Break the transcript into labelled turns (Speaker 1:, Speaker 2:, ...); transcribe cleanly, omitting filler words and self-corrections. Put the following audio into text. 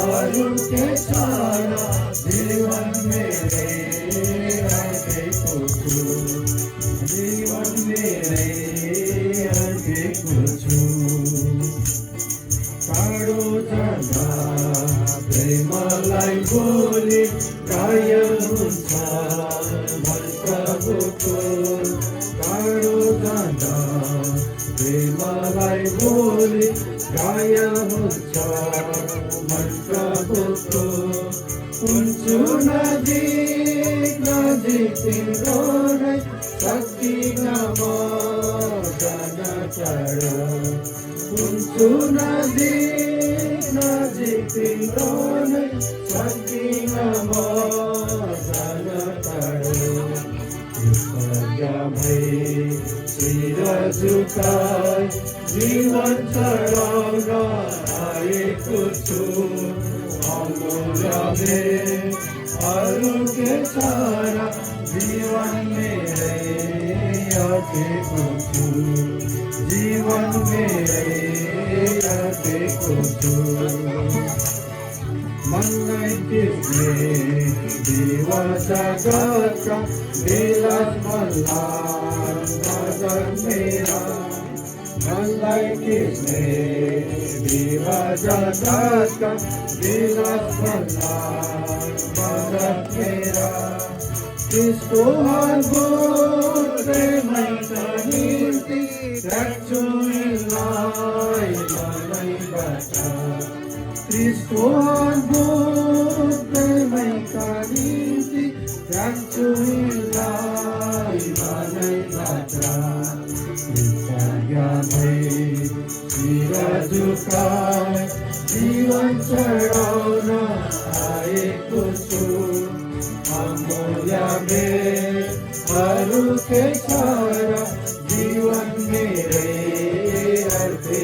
Speaker 1: अरू के सारा जीवन मेरे अर्पेको छु जीवन मेरे अर्पेको छु टाढो जाँदा प्रेमलाई बोली कायम हुन्छ मन प्रभुको टाढो जाँदा प्रेमलाई बोली कायम हुन्छ मन प्रभुको हुन्छु नजिक नजिक तिम्रो नै सक्दिन म जान टाढा हुन्छु नजिक नजिक तिम्रो नै सक्दिन म जान टाढा कृपया भई शिर झुकाई जीवन चढाउन आएको छु अमूल्य अरू के सारा जीवन मेरै अर्पेको छु जीवन मेरै अर्पेको छु मनलाई तिर्ने दिवा जगतका विलास मल्हार नजर मेरा मनलाई तिर्ने दिवा जगतका विलास मल्हार नजर मेरा त्यसको अद्भुत प्रेमका निम्ति राख्छु यिनलाई मनैबाट त्यसको अद्भुत प्रेमका निम्ति राख्छु यिनलाई मनैबाट कृपया भई शिर झुकाई जीवन चढाउन आएको छु अमूल्य अरू के सारा